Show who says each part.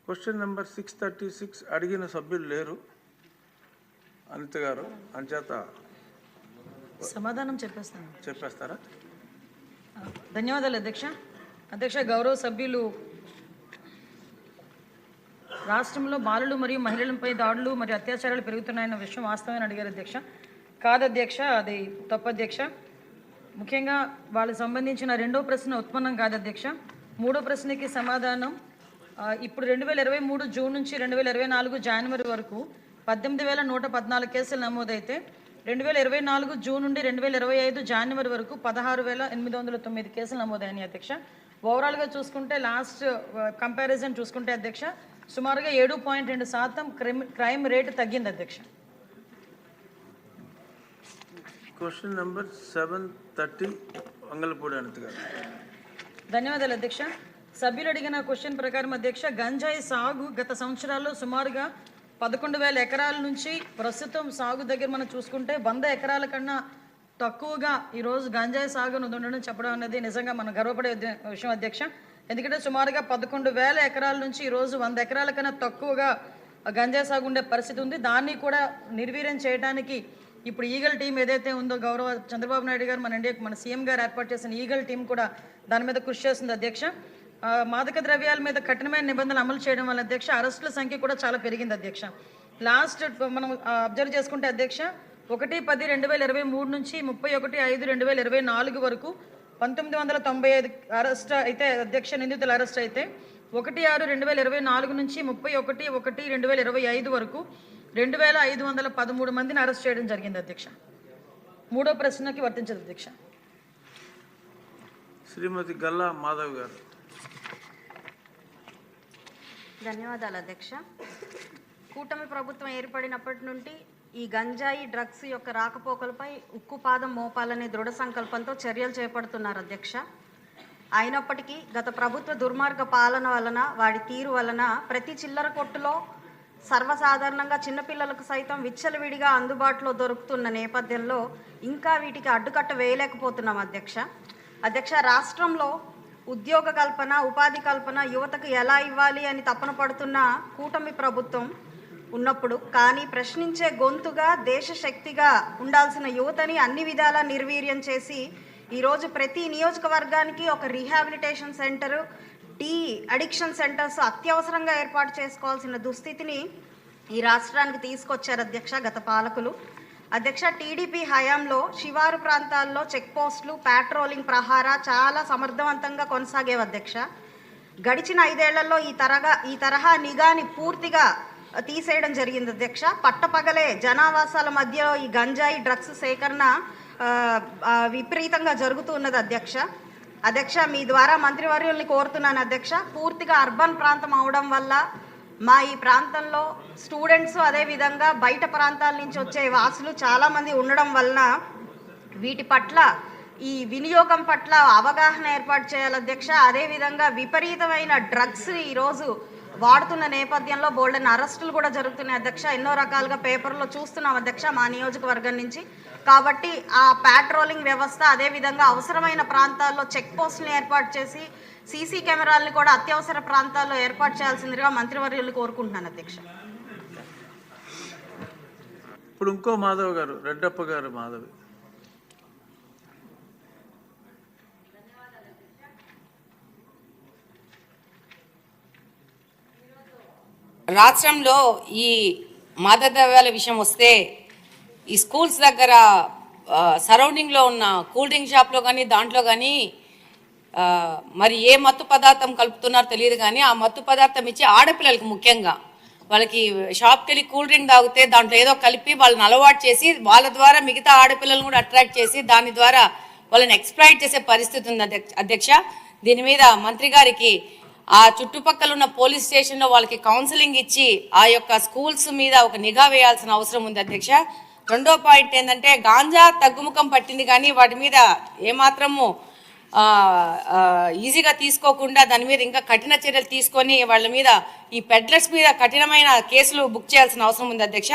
Speaker 1: Question number 636 అడిగిన సభ్యులు లేరు అనిత గారు, అంచేత
Speaker 2: సమాధానం
Speaker 1: చెప్పేస్తారా?
Speaker 2: ధన్యవాదాలు అధ్యక్ష. అధ్యక్ష, గౌరవ సభ్యులు రాష్ట్రంలో బాలులు మరియు మహిళలపై దాడులు మరియు అత్యాచారాలు పెరుగుతున్నాయన్న విషయం వాస్తవమని అడిగారు అధ్యక్ష. కాదు అధ్యక్ష, అది తప్పు అధ్యక్ష. ముఖ్యంగా వాళ్ళకి సంబంధించిన రెండో ప్రశ్న ఉత్పన్నం కాదు అధ్యక్ష. మూడో ప్రశ్నకి సమాధానం ఇప్పుడు 2023 జూన్ నుంచి 2024 జనవరి వరకు 18,114 కేసులు నమోదైతే 2024 జూన్ నుండి 2025 జనవరి వరకు 16,809 కేసులు నమోదైనాయి అధ్యక్ష. ఓవరాల్గా చూసుకుంటే లాస్ట్ కంపారిజన్ చూసుకుంటే అధ్యక్ష సుమారుగా 7.2% క్రైమ్ రేటు తగ్గింది అధ్యక్ష.
Speaker 1: క్వశ్చన్ నెంబర్ 730 వంగలపూడి అనిత గారు.
Speaker 2: ధన్యవాదాలు అధ్యక్ష. సభ్యులు అడిగిన క్వశ్చన్ ప్రకారం అధ్యక్ష, గంజాయి సాగు గత సంవత్సరాల్లో సుమారుగా 11,000 ఎకరాల నుంచి ప్రస్తుతం సాగు దగ్గర మనం చూసుకుంటే 100 ఎకరాల కన్నా తక్కువగా ఈరోజు గంజాయి సాగు ఉండడం చెప్పడం అనేది నిజంగా మనం గర్వపడే విషయం అధ్యక్ష. ఎందుకంటే సుమారుగా 11,000 ఎకరాల నుంచి ఈరోజు 100 ఎకరాల కన్నా తక్కువగా గంజాయి సాగు ఉండే పరిస్థితి ఉంది. దాన్ని కూడా నిర్వీర్యం చేయడానికి ఇప్పుడు ఈగల్ టీం ఏదైతే ఉందో గౌరవ చంద్రబాబు నాయుడు గారు మన సీఎం గారు ఏర్పాటు చేసిన ఈగల్ టీం కూడా దాని మీద కృషి చేస్తుంది అధ్యక్ష. మాదక ద్రవ్యాల మీద కఠినమైన నిబంధనలు అమలు చేయడం వల్ల అధ్యక్ష అరెస్టుల సంఖ్య కూడా చాలా పెరిగింది అధ్యక్ష. లాస్ట్ మనం అబ్జర్వ్ చేసుకుంటే అధ్యక్ష 1/10/2023 నుంచి 31/5/2024 వరకు 1995 అరెస్ట్ అయితే అధ్యక్ష నిందితుల అరెస్ట్ అయితే 1/6/2024 నుంచి 31/1/2025 వరకు 2,513 మందిని అరెస్ట్ చేయడం జరిగింది అధ్యక్ష. మూడో ప్రశ్నకి వర్తించదు అధ్యక్ష.
Speaker 1: శ్రీమతి గల్లా మాధవ్ గారు.
Speaker 3: ధన్యవాదాలు అధ్యక్ష. కూటమి ప్రభుత్వం ఏర్పడినప్పటి నుండి ఈ గంజాయి డ్రగ్స్ యొక్క రాకపోకలపై ఉక్కుపాదం మోపాలనే దృఢ సంకల్పంతో చర్యలు చేపడుతున్నారు అధ్యక్ష. అయినప్పటికీ గత ప్రభుత్వ దుర్మార్గ పాలన వలన వాడి తీరు వలన ప్రతి చిల్లర కొట్టులో సర్వసాధారణంగా చిన్నపిల్లలకు సైతం విచ్చలవిడిగా అందుబాటులో దొరుకుతున్న నేపథ్యంలో ఇంకా వీటికి అడ్డుకట్ట వేయలేకపోతున్నాం అధ్యక్ష. రాష్ట్రంలో ఉద్యోగ కల్పన, ఉపాధి కల్పన యువతకు ఎలా ఇవ్వాలి అని తపన పడుతున్న కూటమి ప్రభుత్వం ఉన్నప్పుడు కానీ ప్రశ్నించే గొంతుగా దేశ శక్తిగా ఉండాల్సిన యువతని అన్ని విధాలా నిర్వీర్యం చేసి ఈరోజు ప్రతి నియోజకవర్గానికి ఒక rehabilitation centre, de addiction centres అత్యవసరంగా ఏర్పాటు చేసుకోవాల్సిన దుస్థితిని ఈ రాష్ట్రానికి తీసుకొచ్చారు అధ్యక్ష గత పాలకులు. అధ్యక్ష, టీడీపీ హయాంలో శివారు ప్రాంతాల్లో చెక్ పోస్టులు, పాట్రోలింగ్ ప్రహార చాలా సమర్థవంతంగా కొనసాగేవి అధ్యక్ష. గడిచిన 5 ఏళ్లలో ఈ తరహా నిఘాని పూర్తిగా తీసేయడం జరిగింది అధ్యక్ష. పట్టపగలే జనావాసాల మధ్య ఈ గంజాయి డ్రగ్స్ సేకరణ విపరీతంగా జరుగుతున్నది అధ్యక్ష. మీ ద్వారా మంత్రివర్యుల్ని కోరుతున్నాను అధ్యక్ష, పూర్తిగా అర్బన్ ప్రాంతం అవడం వల్ల మా ఈ ప్రాంతంలో స్టూడెంట్స్ అదేవిధంగా బయట ప్రాంతాల నుంచి వచ్చే వాసులు చాలామంది ఉండడం వలన వీటి పట్ల ఈ వినియోగం పట్ల అవగాహన ఏర్పాటు చేయాలి అధ్యక్ష. అదేవిధంగా విపరీతమైన డ్రగ్స్ ఈరోజు వాడుతున్న నేపథ్యంలో బోల్డెన్ అరెస్టులు కూడా జరుగుతున్నాయి అధ్యక్ష. ఎన్నో రకాలుగా పేపర్లో చూస్తున్నాం అధ్యక్ష మా నియోజకవర్గం నుంచి. కాబట్టి ఆ పాట్రోలింగ్ వ్యవస్థ అదేవిధంగా అవసరమైన ప్రాంతాల్లో చెక్ పోస్టులను ఏర్పాటు చేసి సీసీ కెమెరాలను కూడా అత్యవసర ప్రాంతాల్లో ఏర్పాటు చేయాల్సిందిగా మంత్రివర్యులు కోరుకుంటున్నాను అధ్యక్ష.
Speaker 1: ఇప్పుడు ఇంకో మాధవ్ గారు, రెడ్డప్ప గారు మాధవి.
Speaker 4: రాష్ట్రంలో ఈ మాదక ద్రవ్యాల విషయం వస్తే ఈ స్కూల్స్ దగ్గర సరౌండింగ్లో ఉన్న కూల్ డ్రింక్ షాప్లో కానీ దాంట్లో కానీ మరి ఏ మత్తు పదార్థం కలుపుతున్నారో తెలియదు కానీ ఆ మత్తు పదార్థం ఇచ్చి ఆడపిల్లలకి ముఖ్యంగా వాళ్ళకి షాప్కి వెళ్ళి కూల్ డ్రింక్ తాగితే దాంట్లో ఏదో కలిపి వాళ్ళని అలవాటు చేసి వాళ్ళ ద్వారా మిగతా ఆడపిల్లలను కూడా అట్రాక్ట్ చేసి దాని ద్వారా వాళ్ళని ఎక్స్‌ప్లాయిట్ చేసే పరిస్థితి ఉంది అధ్యక్ష. దీని మీద మంత్రి గారికి ఆ చుట్టుపక్కల ఉన్న పోలీస్ స్టేషన్లో వాళ్ళకి కౌన్సిలింగ్ ఇచ్చి ఆ యొక్క స్కూల్స్ మీద ఒక నిఘా వేయాల్సిన అవసరం ఉంది అధ్యక్ష. రెండో పాయింట్ ఏంటంటే గాంజా తగ్గుముఖం పట్టింది కానీ వాటి మీద ఏమాత్రము ఈజీగా తీసుకోకుండా దాని మీద ఇంకా కఠిన చర్యలు తీసుకొని వాళ్ళ మీద ఈ పెడ్లర్స్ మీద కఠినమైన కేసులు బుక్ చేయాల్సిన అవసరం ఉంది అధ్యక్ష.